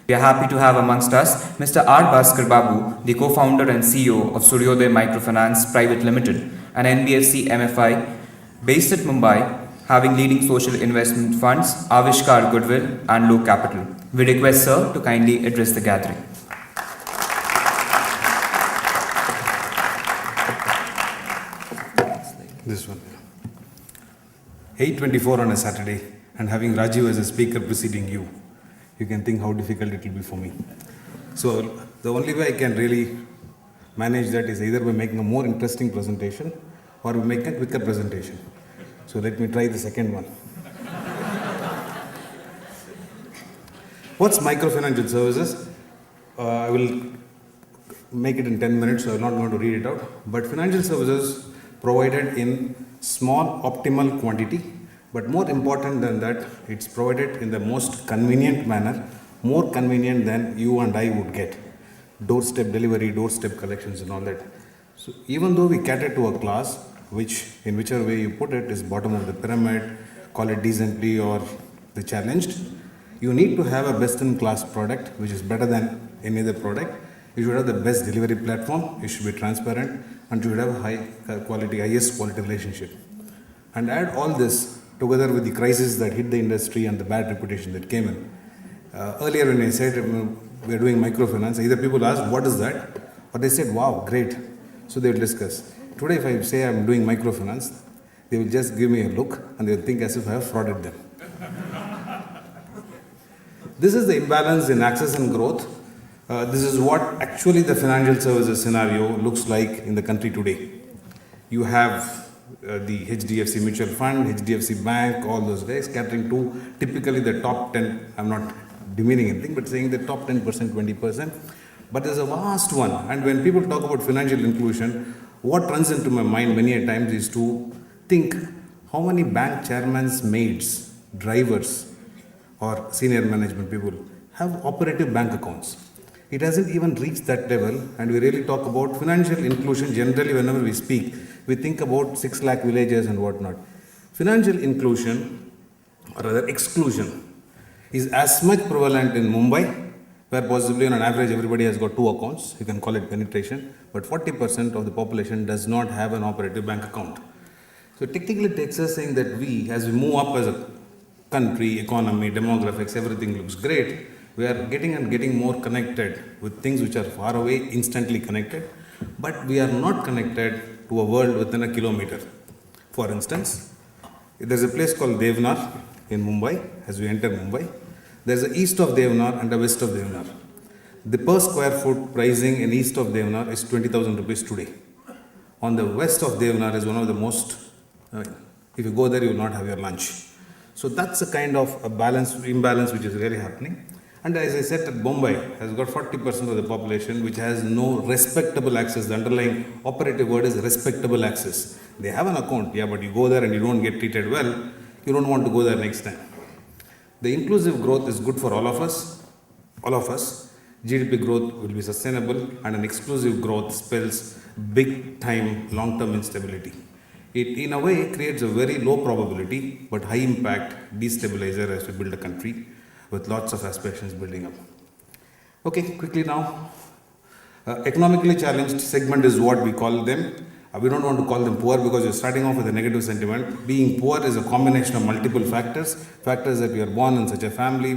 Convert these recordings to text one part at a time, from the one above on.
We are happy to have amongst us Mr. R. Bhaskar Babu, the co-founder and CEO of Suryodaya Microfinance Private Limited, an NBFC MFI based at Mumbai, having leading social investment funds, Avishkar Goodwill and Low Capital. We request Sir to kindly address the gathering. This one. 8:24 on a Saturday and having Rajiv as a speaker preceding you. You can think how difficult it will be for me. So the only way I can really manage that is either by making a more interesting presentation or by making a quicker presentation. So let me try the second one. What's microfinancial services? I will make it in 10 minutes, so I'm not going to read it out. But financial services provided in small optimal quantity, but more important than that, it's provided in the most convenient manner, more convenient than you and I would get. Doorstep delivery, doorstep collections and all that. So even though we cater to a class, which in whichever way you put it is bottom of the pyramid, call it decently or the challenged, you need to have a best in class product which is better than any other product. You should have the best delivery platform, you should be transparent, and you should have a highest quality relationship. And add all this together with the crisis that hit the industry and the bad reputation that came in. Earlier when I said we are doing microfinance, either people asked what is that, or they said wow, great. So they will discuss. Today if I say I am doing microfinance, they will just give me a look and they will think as if I have frauded them. This is the imbalance in access and growth. This is what actually the financial services scenario looks like in the country today. You have the HDFC mutual fund, HDFC bank, all those guys catering to typically the top 10. I'm not demeaning anything, but saying the top 10%, 20%. But there's a vast one. And when people talk about financial inclusion, what runs into my mind many a times is to think how many bank chairmen's maids, drivers, or senior management people have operative bank accounts. It hasn't even reached that level, and we really talk about financial inclusion. Generally, whenever we speak, we think about 6 lakh villages and whatnot. Financial inclusion, or rather exclusion, is as much prevalent in Mumbai, where possibly on an average everybody has got 2 accounts. You can call it penetration, but 40% of the population does not have an operative bank account. So technically, it takes us saying that we, as we move up as a country, economy, demographics, everything looks great. We are getting more connected with things which are far away, instantly connected, but we are not connected to a world within a kilometer. For instance, there's a place called Devnar in Mumbai. As we enter Mumbai, there's a east of Devnar and a west of Devnar. The per square foot pricing in east of Devnar is 20,000 rupees today. On the west of Devnar is one of the most, if you go there, you will not have your lunch. So that's a kind of a imbalance which is really happening. And as I said, that Bombay has got 40% of the population which has no respectable access. The underlying operative word is respectable access. They have an account, yeah, but you go there and you don't get treated well, you don't want to go there next time. The inclusive growth is good for all of us. GDP growth will be sustainable, and an exclusive growth spells big time long-term instability. It in a way creates a very low probability but high impact destabilizer as we build a country with lots of aspirations building up. Okay, quickly now. Economically challenged segment is what we call them. We don't want to call them poor because you're starting off with a negative sentiment. Being poor is a combination of multiple factors that you are born in such a family,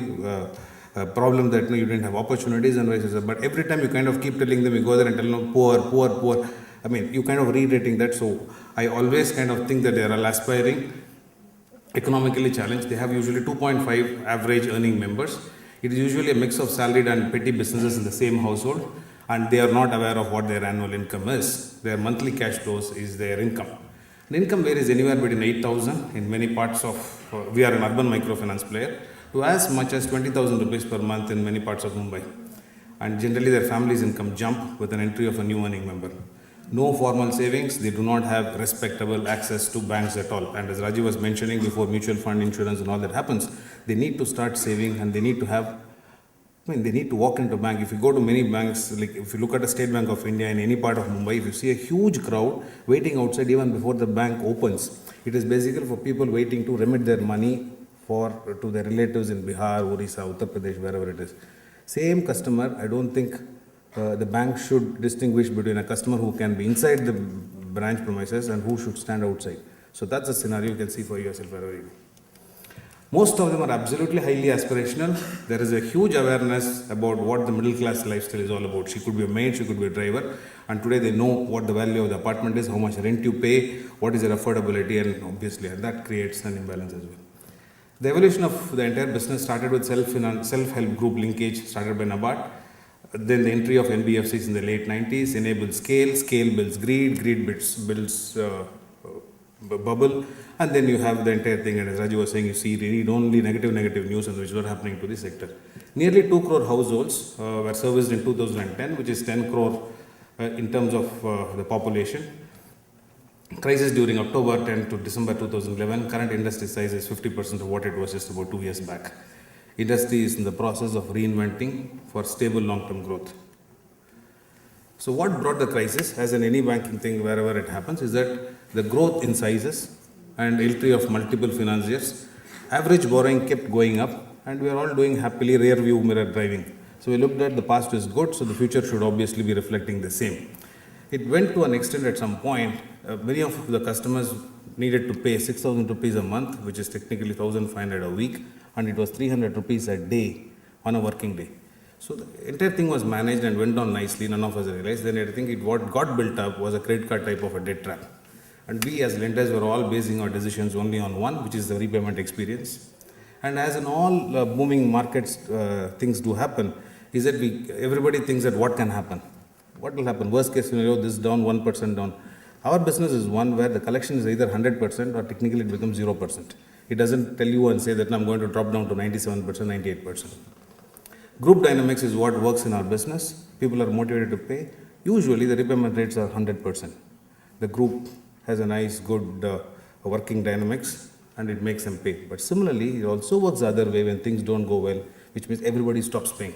a problem that you didn't have opportunities and vice versa. But every time you kind of keep telling them, you go there and tell them poor. I mean, you kind of reiterating that. So I always kind of think that they are all aspiring, economically challenged. They have usually 2.5 average earning members. It is usually a mix of salaried and petty businesses in the same household, and they are not aware of what their annual income is. Their monthly cash flows is their income. The income varies anywhere between 8,000 in many parts of, we are an urban microfinance player, to as much as 20,000 rupees per month in many parts of Mumbai. And generally their family's income jump with an entry of a new earning member. No formal savings, they do not have respectable access to banks at all. And as Rajiv was mentioning before, mutual fund, insurance and all that happens, they need to start saving, and they need to have, they need to walk into a bank. If you go to many banks, like if you look at the State Bank of India in any part of Mumbai, if you see a huge crowd waiting outside even before the bank opens, it is basically for people waiting to remit their money to their relatives in Bihar, Orissa, Uttar Pradesh, wherever it is. Same customer, I don't think the bank should distinguish between a customer who can be inside the branch premises and who should stand outside. So that's a scenario you can see for yourself wherever you go. Most of them are absolutely highly aspirational. There is a huge awareness about what the middle class lifestyle is all about. She could be a maid, she could be a driver, and today they know what the value of the apartment is, how much rent you pay, what is your affordability, and obviously, and that creates an imbalance as well. The evolution of the entire business started with self-help group linkage started by NABARD. Then the entry of NBFCs in the late 90s enabled scale, scale builds greed, greed builds bubble, and then you have the entire thing. And as Raju was saying, you see read only negative news and which are happening to the sector. Nearly 2 crore households were serviced in 2010, which is 10 crore in terms of the population. Crisis during October 10 to December 2011, current industry size is 50% of what it was just about 2 years back. Industry is in the process of reinventing for stable long-term growth. So what brought the crisis, as in any banking thing wherever it happens, is that the growth in sizes and entry of multiple financiers, average borrowing kept going up, and we are all doing happily rear view mirror driving. So we looked at the past is good, so the future should obviously be reflecting the same. It went to an extent at some point, many of the customers needed to pay 6,000 rupees a month, which is technically 1,500 a week, and it was 300 rupees a day on a working day. So the entire thing was managed and went on nicely, none of us realized. Then I think what got built up was a credit card type of a debt trap. And we as lenders were all basing our decisions only on one, which is the repayment experience. And as in all booming markets, things do happen, is that everybody thinks that what can happen? What will happen? Worst case scenario, this down, 1% down. Our business is one where the collection is either 100% or technically it becomes 0%. It doesn't tell you and say that I'm going to drop down to 97%, 98%. Group dynamics is what works in our business. People are motivated to pay. Usually the repayment rates are 100%. The group has a nice, good working dynamics and it makes them pay. But similarly, it also works the other way when things don't go well, which means everybody stops paying.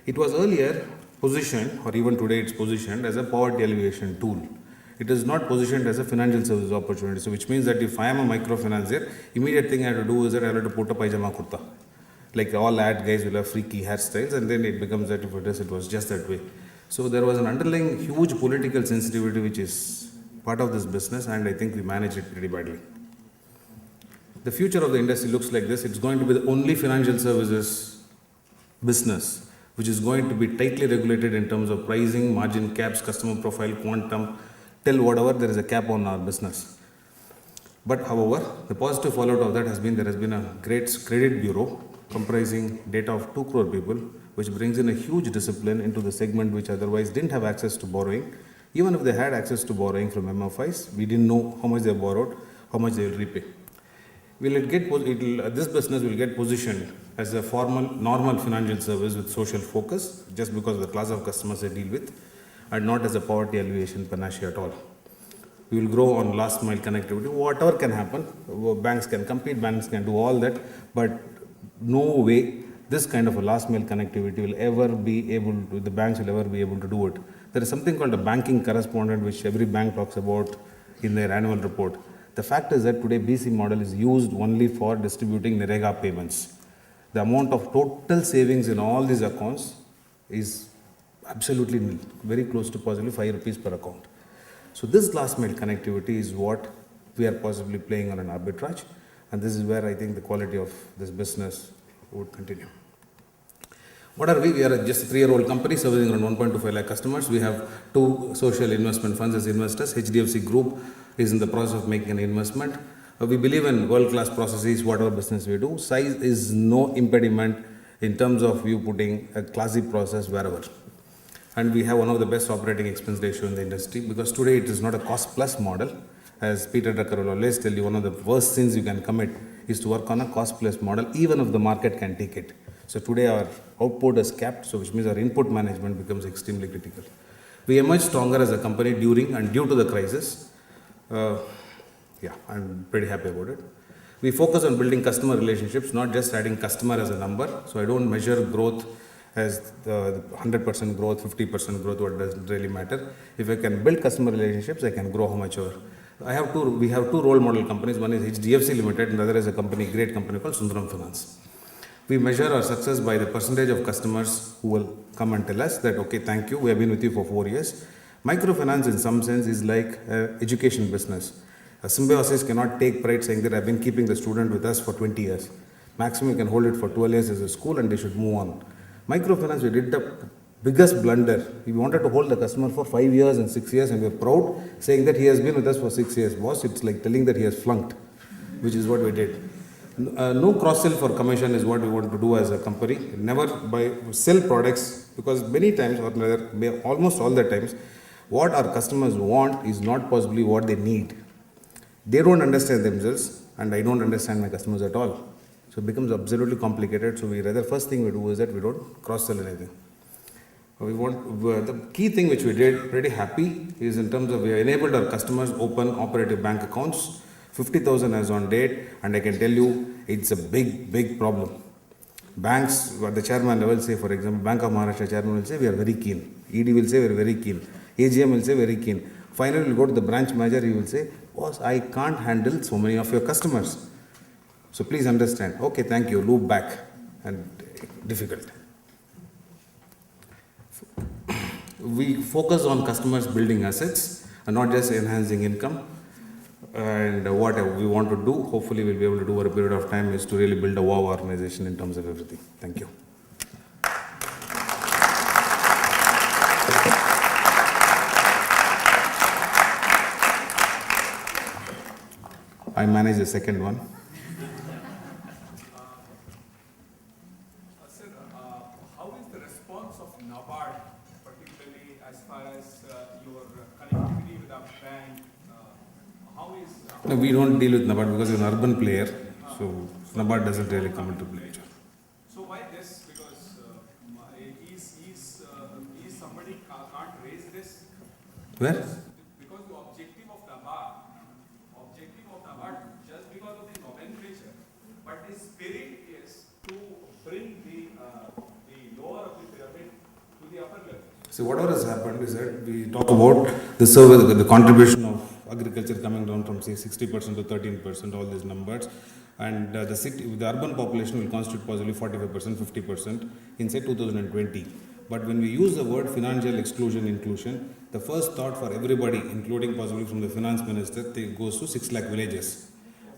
It was earlier positioned, or even today it's positioned as a poverty alleviation tool. It is not positioned as a financial service opportunity. So which means that if I am a microfinancier, immediate thing I have to do is that I have to put a pajama kurta. Like all ad guys will have freaky hairstyles, and then it becomes that if it was just that way. So there was an underlying huge political sensitivity which is part of this business, and I think we managed it pretty badly. The future of the industry looks like this. It's going to be the only financial services business which is going to be tightly regulated in terms of pricing, margin caps, customer profile, quantum, till whatever, there is a cap on our business. But however, the positive fallout of that has been there has been a great credit bureau comprising data of 2 crore people, which brings in a huge discipline into the segment which otherwise didn't have access to borrowing. Even if they had access to borrowing from MFIs, we didn't know how much they borrowed, how much they will repay. This business will get positioned as a normal financial service with social focus, just because of the class of customers they deal with, and not as a poverty alleviation panacea at all. We will grow on last mile connectivity. Whatever can happen, banks can compete, banks can do all that, but no way this kind of a last mile connectivity will ever be able to, the banks will ever be able to do it. There is something called a banking correspondent, which every bank talks about in their annual report. The fact is that today BC model is used only for distributing NREGA payments. The amount of total savings in all these accounts is absolutely nil, very close to possibly 5 rupees per account. So this last mile connectivity is what we are possibly playing on an arbitrage, and this is where I think the quality of this business would continue. What are we? We are just a 3-year-old company servicing around 1.25 lakh customers. We have 2 social investment funds as investors. HDFC Group is in the process of making an investment. We believe in world-class processes, whatever business we do. Size is no impediment in terms of you putting a classy process wherever. And we have one of the best operating expense ratio in the industry, because today it is not a cost plus model. As Peter Drucker will always tell you, one of the worst sins you can commit is to work on a cost plus model, even if the market can take it. So today our output is capped, so which means our input management becomes extremely critical. We emerge stronger as a company during and due to the crisis. I'm pretty happy about it. We focus on building customer relationships, not just adding customer as a number. So I don't measure growth as the 100% growth, 50% growth, what doesn't really matter. If I can build customer relationships, I can grow how much ever. We have 2 role model companies. One is HDFC Limited, and the other is a company, great company called Sundaram Finance. We measure our success by the percentage of customers who will come and tell us that, okay, thank you, we have been with you for 4 years. Microfinance, in some sense, is like an education business. A symbiosis cannot take pride saying that I've been keeping the student with us for 20 years. Maximum, you can hold it for 12 years as a school and they should move on. Microfinance, we did the biggest blunder. We wanted to hold the customer for 5 years and 6 years, and we're proud saying that he has been with us for 6 years. Boss, it's like telling that he has flunked, which is what we did. No cross-sell for commission is what we want to do as a company. Never buy sell products, because many times, or rather almost all the times, what our customers want is not possibly what they need. They don't understand themselves, and I don't understand my customers at all. So it becomes absolutely complicated. So we rather, first thing we do is that we don't cross-sell anything. The key thing which we did, pretty happy, is in terms of we have enabled our customers open operative bank accounts. 50,000 as on date, and I can tell you it's a big problem. Banks, what the chairman will say, for example, Bank of Maharashtra chairman will say we are very keen. ED will say we are very keen. AGM will say very keen. Finally, we'll go to the branch manager, he will say, boss, I can't handle so many of your customers. So please understand. Okay, thank you. Loop back. And difficult. We focus on customers building assets and not just enhancing income. And what we want to do, hopefully we'll be able to do over a period of time, is to really build a wow organization in terms of everything. Thank you. I manage the second one. Sir, how is the response of NABARD, particularly as far as your connectivity with our bank? How is... No, we don't deal with NABARD because it's an urban player, so NABARD doesn't really come into play. So why this? Because is somebody can't raise this? Where? Because the objective of NABARD, just because of the nomenclature, but the spirit is to bring the lower of the pyramid to the upper level. So whatever has happened is that we talk about the survey, the contribution of agriculture coming down from say 60% to 13%, all these numbers, and the urban population will constitute possibly 45%, 50% in say 2020. But when we use the word financial exclusion inclusion, the first thought for everybody, including possibly from the finance minister, goes to 6 lakh villages.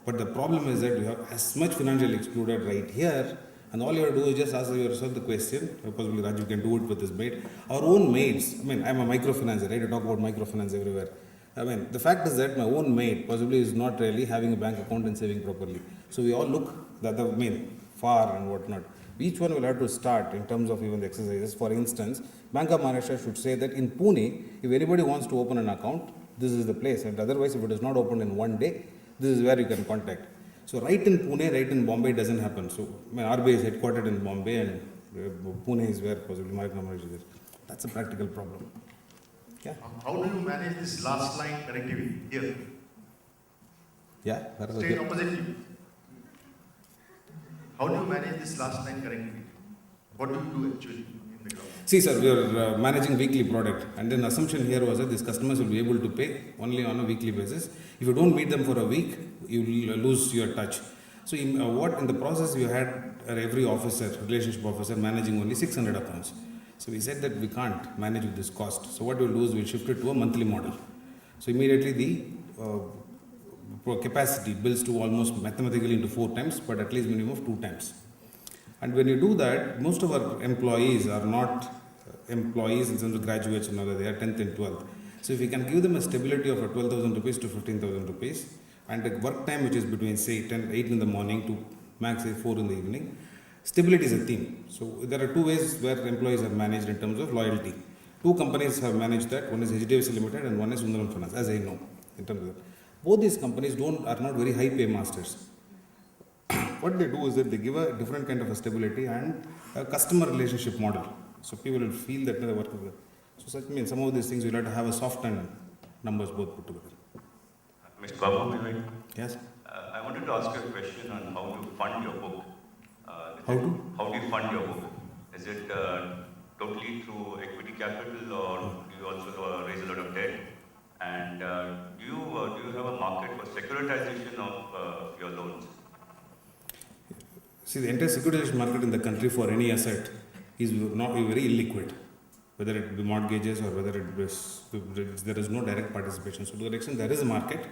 But the problem is that we have as much financial excluded right here, and all you have to do is just ask yourself the question, possibly Raju can do it with his mate, our own mates. I mean, I'm a microfinancer, right? I talk about microfinance everywhere. I mean, the fact is that my own mate possibly is not really having a bank account and saving properly. So we all look the other, far and whatnot. Each one will have to start in terms of even the exercises. For instance, Bank of Maharashtra should say that in Pune, if anybody wants to open an account, this is the place. And otherwise, if it is not opened in one day, this is where you can contact. So right in Pune, right in Bombay, it doesn't happen. So RBI is headquartered in Bombay, and Pune is where possibly Maharashtra is. That's a practical problem. Yeah. How do you manage this last line connectivity here? Yeah. Straight opposite you. How do you manage this last line connectivity? What do you do actually in the ground? See, sir, we are managing weekly product, and then assumption here was that these customers will be able to pay only on a weekly basis. If you don't meet them for a week, you will lose your touch. So, in the process, we had every officer, relationship officer, managing only 600 accounts. So we said that we can't manage with this cost. So what we'll do is we'll shift it to a monthly model. So immediately the capacity builds to almost mathematically into 4 times, but at least minimum of 2 times. And when you do that, most of our employees are not employees in terms of graduates and all that, they are 10th and 12th. So if we can give them a stability of 12,000 rupees to 15,000 rupees, and a work time which is between say 8 in the morning to max say 4 in the evening, stability is a theme. So there are 2 ways where employees are managed in terms of loyalty. 2 companies have managed that. One is HDFC Limited and one is Sundaram Finance, as I know. In terms of that. Both these companies are not very high pay masters. What they do is that they give a different kind of a stability and a customer relationship model. So people will feel that they work with. So such means some of these things you'll have to have a soft and numbers both put together. Mr. Babu, Yes. I wanted to ask you a question on how to fund your book. How do you fund your book? Is it totally through equity capital, or do you also raise a lot of debt? And do you have a market for securitization of your loans? See, the entire securitization market in the country for any asset is not very illiquid, whether it be mortgages or whether it is, there is no direct participation. So, to the extent there is a market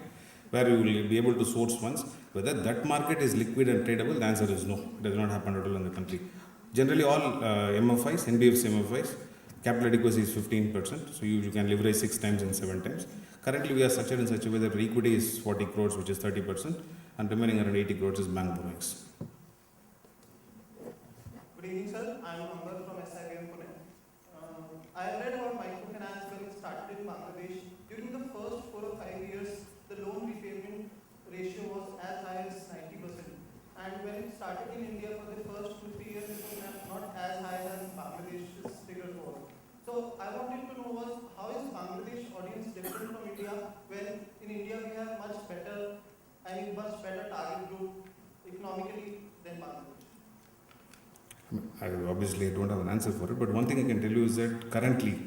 where you will be able to source funds, whether that market is liquid and tradable, the answer is no. It does not happen at all in the country. Generally, all MFIs, NBFC MFIs, capital adequacy is 15%, so you can leverage 6 times and 7 times. Currently, we are structured in such a way that equity is 40 crores, which is 30%, and remaining around 80 crores is bank borrowings. Good evening, sir. I am Amber from SIBM Pune. I have read about microfinance when it started in Bangladesh. During the first 4 or 5 years, the loan repayment ratio was as high as 90%. And when it started in India for the first 2-3 years, it was not as high as Bangladesh's figure was. So I wanted to know was how is Bangladesh audience different from India when in India we have much better target group economically than Bangladesh? I obviously don't have an answer for it, but one thing I can tell you is that currently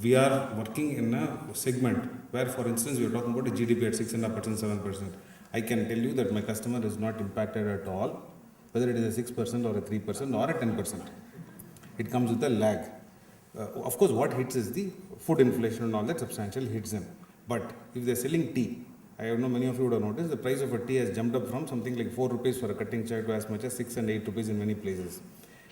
we are working in a segment where, for instance, we are talking about a GDP at 6.5%, 7%. I can tell you that my customer is not impacted at all, whether it is a 6% or a 3% or a 10%. It comes with a lag. Of course, what hits is the food inflation and all that substantial hits them. But if they're selling tea, I know many of you would have noticed the price of a tea has jumped up from something like 4 rupees for a cutting chai to as much as 6 and 8 rupees in many places.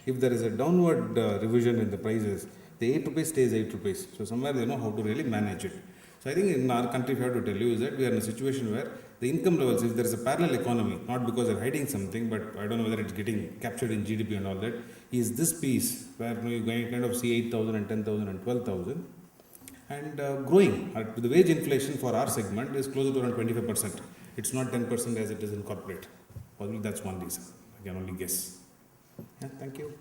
If there is a downward revision in the prices, the 8 rupees stays 8 rupees. So somewhere they know how to really manage it. So I think in our country, if I have to tell you, is that we are in a situation where the income levels, if there is a parallel economy, not because they're hiding something, but I don't know whether it's getting captured in GDP and all that, is this piece where you kind of see 8,000 and 10,000 and 12,000 and growing. The wage inflation for our segment is closer to around 25%. It's not 10% as it is in corporate. Probably that's one reason. I can only guess. Yeah, thank you.